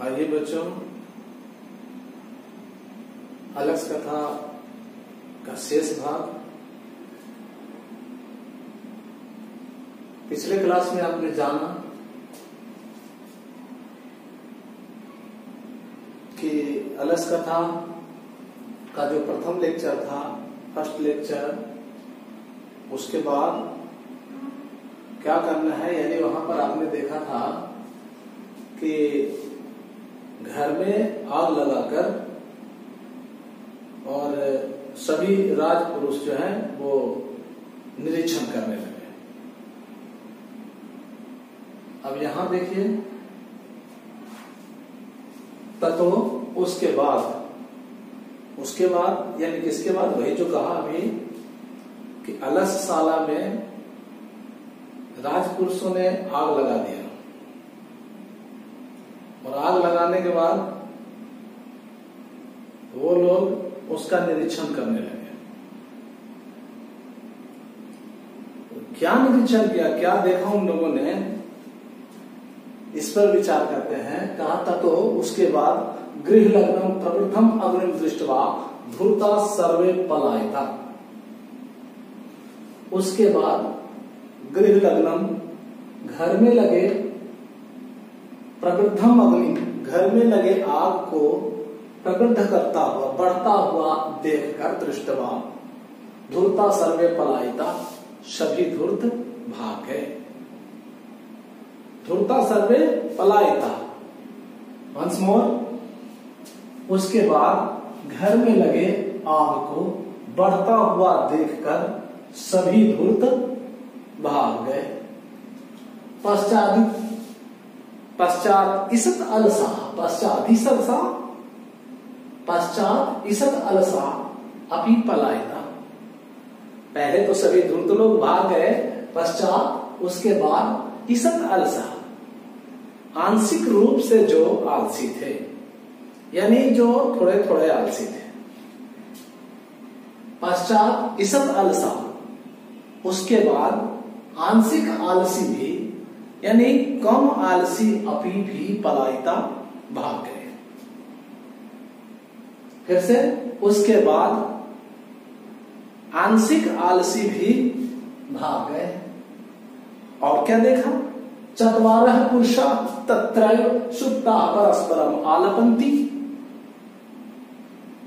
आइए बच्चों, अलस कथा का शेष भाग। पिछले क्लास में आपने जाना कि अलस कथा का जो प्रथम लेक्चर था, फर्स्ट लेक्चर, उसके बाद क्या करना है। यानी वहां पर आपने देखा था कि घर में आग लगाकर और सभी राजपुरुष जो हैं वो निरीक्षण करने लगे। अब यहां देखिए, तो उसके बाद यानी किसके बाद, वही जो कहा अभी कि अलसशाला में राजपुरुषों ने आग लगा दिया और आग लगाने के बाद वो लोग उसका निरीक्षण करने लगे। क्या निरीक्षण किया, क्या देखा उन लोगों ने, इस पर विचार करते हैं। कहा था तो उसके बाद गृह लग्नम प्रवृद्धम अग्निम दृष्ट्वा धूर्ता सर्वे पलायता। उसके बाद गृह लग्नम, घर में लगे, प्रवृद्धम अग्नि, घर में लगे आग को प्रवृद्ध करता हुआ, बढ़ता हुआ देखकर दृष्टवा धूर्ता सर्वे पलायिता, सभी धूर्त भाग गए। धूर्ता सर्वे पलायिता। वंस मोर, उसके बाद घर में लगे आग को बढ़ता हुआ देखकर सभी धूर्त भाग गए। पश्चात इसत अलसा, पश्चात इसत अलसा अपि पलायिता। पहले तो सभी धूर्त लोग भाग गए, पश्चात उसके बाद इसत अलसा, आंशिक रूप से जो आलसी थे, यानी जो थोड़े थोड़े आलसी थे। पश्चात इसत अलसा, उसके बाद आंशिक आलसी भी, यानी कम आलसी अपी भी पलायिता भाग गए। फिर से उसके बाद आंशिक आलसी भी भाग गए। और क्या देखा, चत्वारः पुरुषा तत्रैव सुप्ता परस्परम आलपन्ति।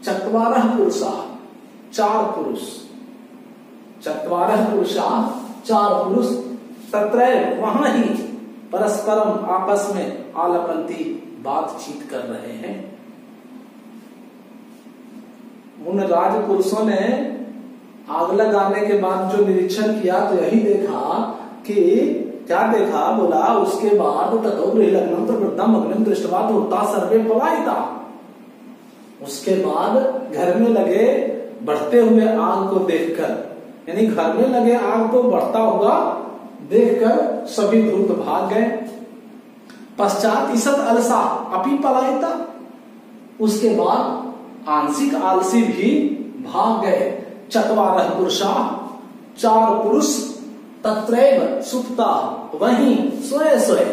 चत्वारः पुरुषा, चार पुरुष, चत्वारः पुरुषा, चार पुरुष, तत्रैव, वहां ही, परस्परम, आपस में, आलपन्ति, बातचीत कर रहे हैं। उन राजपुरुषों ने आग लगाने के बाद जो निरीक्षण किया तो यही देखा कि क्या देखा, बोला उसके बाद ततो गृह लग्नम प्रवृद्धम अग्निम दृष्ट्वा धूर्ता सर्वे पलायिता। उसके बाद घर में लगे बढ़ते हुए आग को देखकर, यानी घर में लगे आग को बढ़ता हुआ देखकर सभी धूर्त भाग गए। पश्चात इसत अलसा अपि पलायिता, उसके बाद आंशिक आलसी भी भाग गए। चत्वारः पुरुषा, चार पुरुष, तत्रैव सुप्ता, वहीं सोए सोए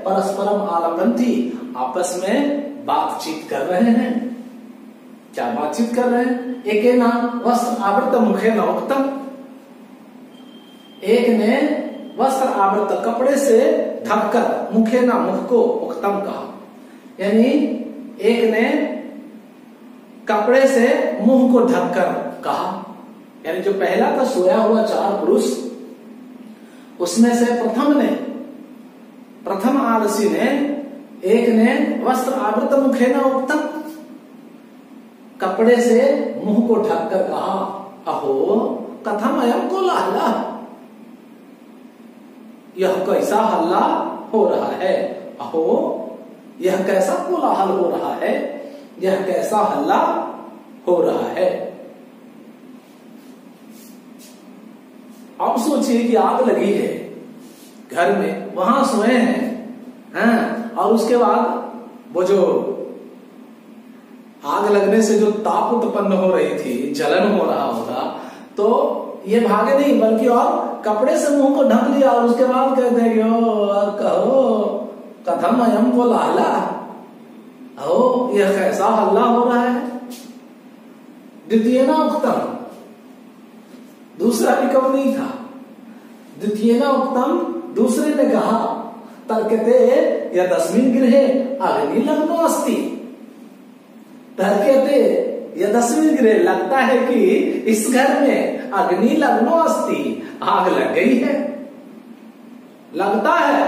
परस्परम आलपन्ति, आपस में बातचीत कर रहे हैं। क्या बातचीत कर रहे हैं? एक ना वस्त्र आवृत मुखे न उक्तम, एक ने वस्त्र आवृत, कपड़े से ढककर, मुखे ना, मुख को, उक्तम कहा, यानी एक ने कपड़े से मुंह को ढककर कहा। यानी जो पहला था सोया हुआ चार पुरुष, उसमें से प्रथम आलसी ने, एक ने वस्त्र आवृत मुखे न उक्तम, कपड़े से मुंह को ढककर कहा, अहो कथम अयम कोलाहला, यह कैसा हल्ला हो रहा है। अहो, यह कैसा कोलाहल हो रहा है, यह कैसा हल्ला हो रहा है। अब सोचिए कि आग लगी है घर में, वहां सोए हैं, और उसके बाद वो जो आग लगने से जो ताप उत्पन्न हो रही थी, जलन हो रहा होगा, तो ये भागे नहीं बल्कि और कपड़े से मुंह को ढक लिया और उसके बाद कहते हैं और कहो कथम अयम को लाला, ओ यह कैसा हल्ला हो रहा है। द्वितीय ना उत्तम, दूसरा भी कम नहीं था। द्वितीय ना उत्तम, दूसरे ने कहा तर्कते यदस्मिन् गृहे अग्नि लग्नो अस्ति। तर्कते यदस्मिन् गृहे, लगता है कि इस घर में अग्नि लग्नो अस्ति, आग लग गई है। लगता है,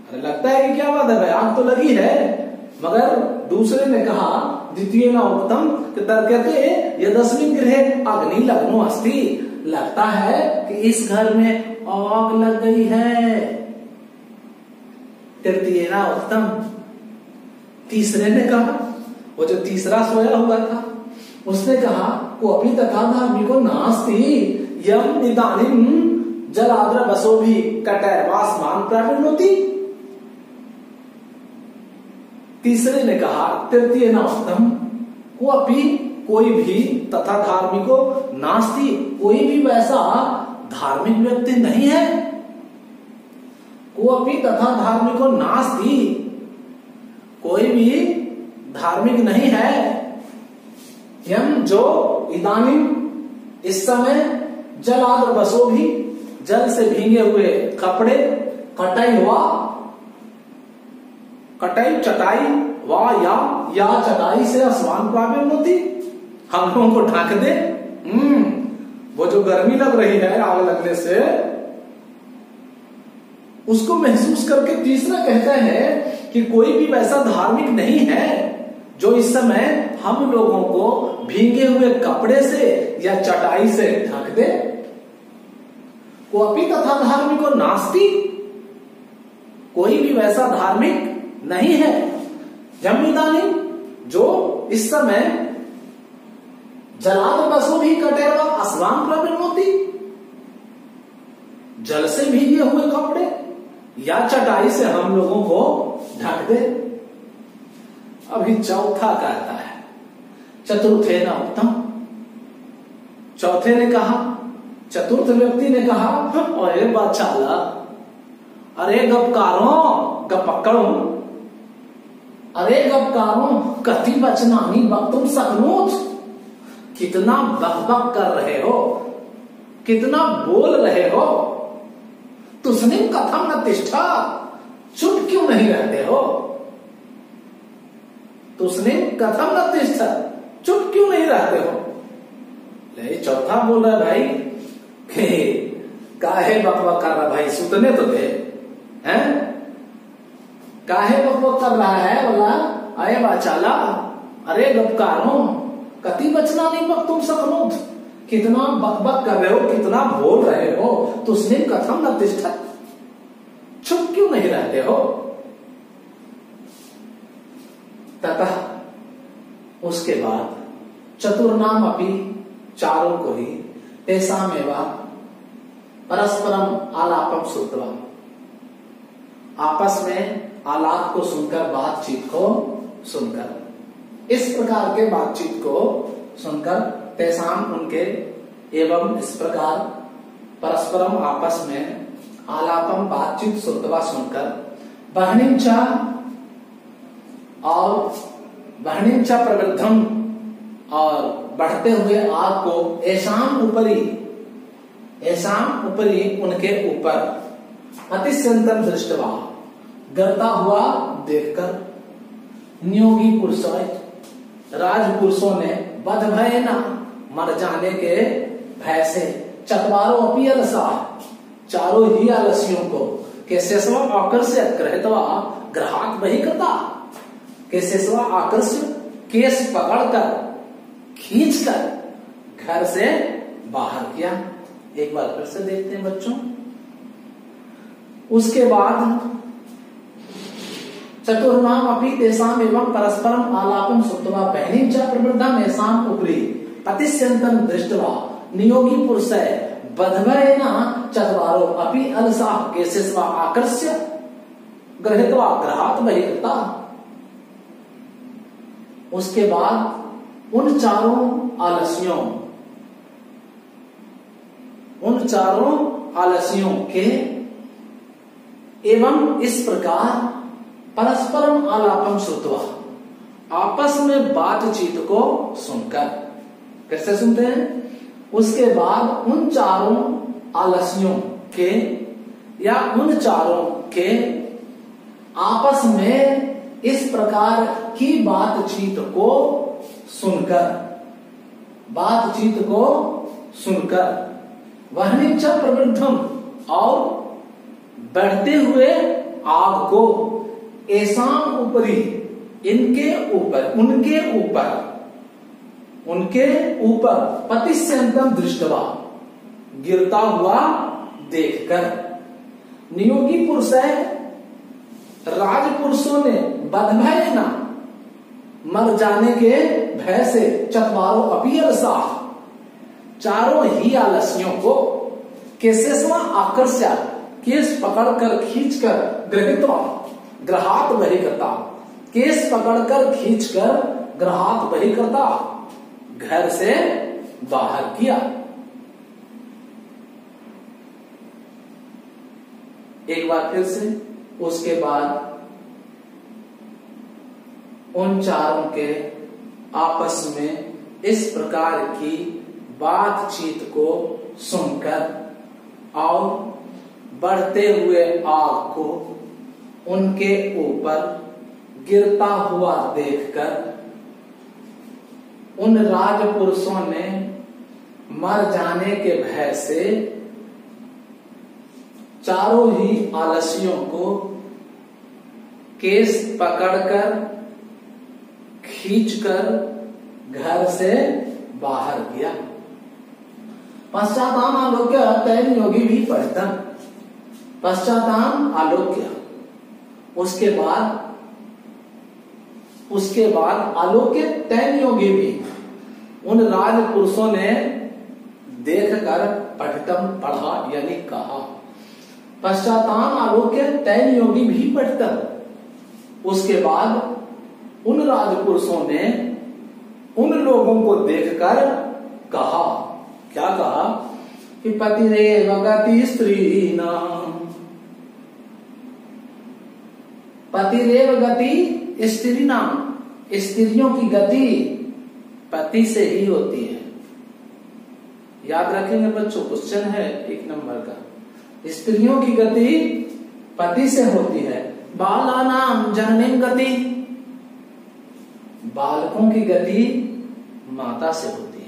अरे लगता है कि क्या बात है भाई, आग तो लगी है। मगर दूसरे ने कहा द्वितीय ना उत्तम तर्कते यदस्मिन् गृहे अग्नि लग्नो अस्ति, लगता है कि इस घर में आग लग गई है। तृतीय ना उत्तम, तीसरे ने कहा, वो जो तीसरा सोया हुआ था उसने कहा को अपनी तथा धार्मिको नास्ति यम इदानीम जलाद्र बसो भी कटैर्वास्मान प्राविण्योति। तीसरे ने कहा तृतीय ना उत्तम को अपनी, कोई भी तथा धार्मिको नास्ति, कोई भी वैसा धार्मिक व्यक्ति नहीं है। को अपनी तथा धार्मिको नास्ति, कोई भी धार्मिक नहीं है। यम जो इदानीम इस समय जलाद्र बसो भी, जल से भीगे हुए कपड़े, कटाई हुआ, कटाई चटाई वा या चटाई से आसमान प्राप्त होती, हम लोगों को ढक दे। वो जो गर्मी लग रही है आग लगने से, उसको महसूस करके तीसरा कहता है कि कोई भी वैसा धार्मिक नहीं है जो इस समय हम लोगों को भीगे हुए कपड़े से या चटाई से ढक दे। कोपी तथा धार्मिको नास्ति, कोई भी वैसा धार्मिक नहीं है। जमीदानी, जो इस समय जलाद बसो भी कटेरवा आसमान प्रवीण होती, जल से भीगे हुए कपड़े या चटाई से हम लोगों को ढक दे। अभी चौथा कहता है चतुर्थे न उत्तम, चौथे ने कहा, चतुर्थ व्यक्ति ने कहा अरे बाचाला, अरे गपकारों गपक्कड़ों, अरे गपकारों कति बचनानी बक्तुम सकनोत, कितना बकबक कर रहे हो, कितना बोल रहे हो, तुसने कथम न तिष्ठा, चुप क्यों नहीं रहते हो। तुसने कथम न तिष्ठा, चुप क्यों नहीं रहते हो। ले चौथा बोल रहा भाई काहे बकबक कर रहा भाई, सुतने तो दे, हैं काहे बकबक कर रहा है। बोला अरे बाचाला, अरे गपकारों कति बचना नहीं बक तुम सकनो, कितना बकबक कर रहे हो, कितना बोल रहे हो, तो उसने कथम न तिष्ठा, चुप क्यों नहीं रहते हो। ततः उसके बाद चतुर्नाम अपि, चारों को ही तेषामेवा परस्परम आलापम श्रुत्वा, आपस में आलाप को सुनकर, बातचीत को सुनकर, इस प्रकार के बातचीत को सुनकर, तेषाम उनके, एवं इस प्रकार परस्परम आपस में, आलापम बातचीत श्रुत्वा सुनकर, बहनिंचा और बहनिंचा प्रवृद्धम, और बढ़ते हुए आग को, ऐशाम ऊपरी, ऐशाम ऊपरी उनके ऊपर, अतिस्यंतम दृष्टवा गिरता हुआ देखकर, नियोगी पुरुषों, राजपुरुषों ने बध भय न, मर जाने के भय से, चतवारों अपी अलसा, चारों ही आलसियों को, केशव आकर्ष्य ग्रहित्वा ग्रहात बहिर्गता, केशव आकर्ष्य, केस पकड़कर खींचकर घर से बाहर किया। एक बार फिर से देखते हैं बच्चों। उसके बाद चतुर्नाम अपि तेषाम एवं परस्परम आलापम श्रुत्वा बहनीं च प्रवृद्धम ऐसाम उपरि अतिस्यंतम दृष्ट्वा नियोगी पुरुषै बधभयेन चत्वारो अपि अलसाः केशेष्वा आकर्ष्य गृहीत्वा गृहात् बहिर्गता। उसके बाद उन चारों आलसियों के एवं इस प्रकार परस्परम आलापम श्रुत्वा, आपस में बातचीत को सुनकर। कैसे सुनते हैं? उसके बाद उन चारों आलसियों के या उन चारों के आपस में इस प्रकार की बातचीत को सुनकर वहनिच्छ प्रवृद्धम, और बढ़ते हुए आग को ऐसाम ऊपरी, उनके ऊपर पतिस्यंतम दृष्टवा, गिरता हुआ देखकर। नियोगी पुरुष है, राजपुरुषों ने बदभय न, मर जाने के भय से चतवारों अपीयसा, चारों ही आलसियों को केशेस्वा आकर्ष्य, केस पकड़कर खींचकर, गृहीत्वा ग्रहात बही करता, केस पकड़कर खींचकर ग्रहात बही करता, घर से बाहर किया। एक बार फिर से, उसके बाद उन चारों के आपस में इस प्रकार की बातचीत को सुनकर और बढ़ते हुए आग को उनके ऊपर गिरता हुआ देखकर उन राजपुरुषों ने मर जाने के भय से चारों ही आलसियों को केस पकड़कर खींचकर घर से बाहर किया। पश्चाताम आलोक्य तैन योगी भी पढ़ता, पश्चाताम आलोक्य, उसके बाद आलोक्य तैन योगी भी, उन राजपुरुषों ने देखकर पठितम पढ़ा, यानी कहा। पश्चाताम आलोक्य तैन योगी भी पठितम, उसके बाद उन राजपुरुषों ने उन लोगों को देखकर कहा। क्या कहा? कि पतिरेव गति स्त्रीणाम, पतिरेव गति स्त्रीणाम, स्त्रियों की गति पति से ही होती है। याद रखेंगे बच्चों, क्वेश्चन है 1 नंबर का। स्त्रियों की गति पति से होती है। बालानाम जननीं गति, बालकों की गति माता से होती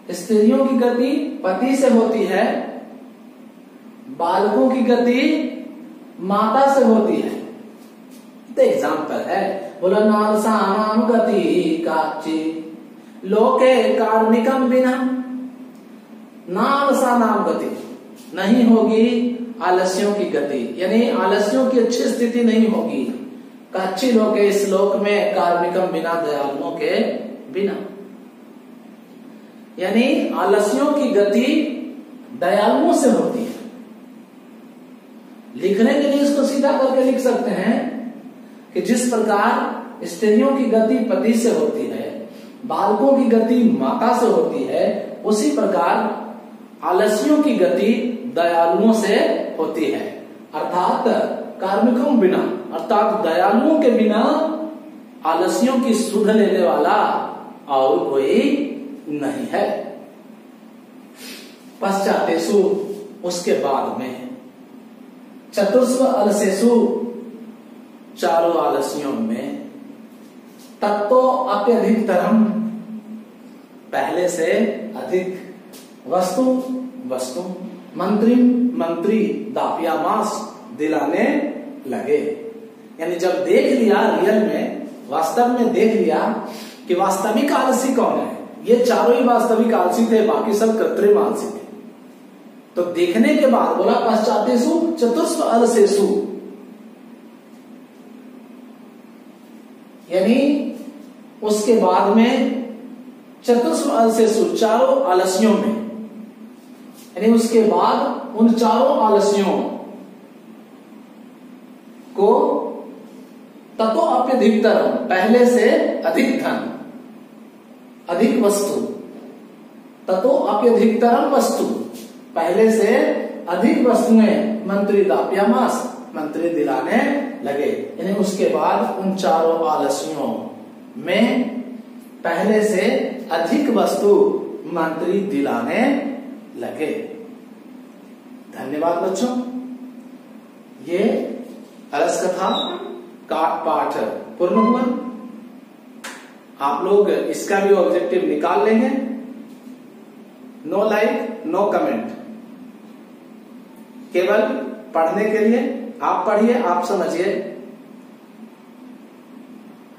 है। स्त्रियों की गति पति से होती है, बालकों की गति माता से होती है। तो एग्जाम्पल है, बोला नालसानाम गति काची लोके कार्मिकम बिना, नालसानाम गति नहीं होगी आलस्यों की गति, यानी आलस्यों की अच्छी स्थिति नहीं होगी। काची लोके, इस लोक में, कार्मिकम बिना, दयालुओं के बिना, यानी आलस्यों की गति दयालुओं से होती है। लिखने के लिए इसको सीधा करके लिख सकते हैं कि जिस प्रकार स्त्रियों की गति पति से होती है, बालकों की गति माता से होती है, उसी प्रकार आलस्यों की गति दयालुओं से होती है। अर्थात कार्मिकों बिना, अर्थात दयालुओं के बिना आलस्यों की सुध लेने वाला और कोई नहीं है। पश्चातेषु, उसके बाद में, चतुर्स्व अलसेषु, चारों आलस्यों में, तत्तो अत्यधिकतरम, पहले से अधिक, वस्तु वस्तु, मंत्री मंत्री, दापियामास, दिलाने लगे। यानी जब देख लिया रियल में, वास्तव में देख लिया कि वास्तविक आलसी कौन है, ये चारों ही वास्तविक आलसी थे, बाकी सब कृत्रिम आलसी थे। तो देखने के बाद बोला पश्चातेषु चतुर्स्व अलसेषु, यानी उसके बाद में चतुर्स्व अलसेषु, चारों आलसियों में, यानी उसके बाद उन चारों आलसियों को ततो अप्यधिकतर, पहले से अधिक धन, अधिक वस्तु, ततो अप्यधिकतरम वस्तु, पहले से अधिक वस्तुएं मंत्री दाप्यामास मंत्री दिलाने लगे। यानी उसके बाद उन चारों आलसियों में पहले से अधिक वस्तु मंत्री दिलाने लगे। धन्यवाद बच्चों। ये अलस कथा का पाठ पूर्ण हुआ। आप लोग इसका भी ऑब्जेक्टिव निकाल लेंगे। नो लाइक नो कमेंट, केवल पढ़ने के लिए आप पढ़िए, आप समझिए।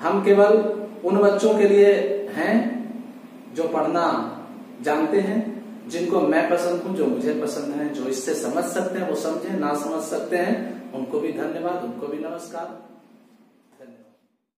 हम केवल उन बच्चों के लिए हैं जो पढ़ना जानते हैं, जिनको मैं पसंद हूं, जो मुझे पसंद है, जो इससे समझ सकते हैं वो समझे, ना समझ सकते हैं उनको भी धन्यवाद, उनको भी नमस्कार।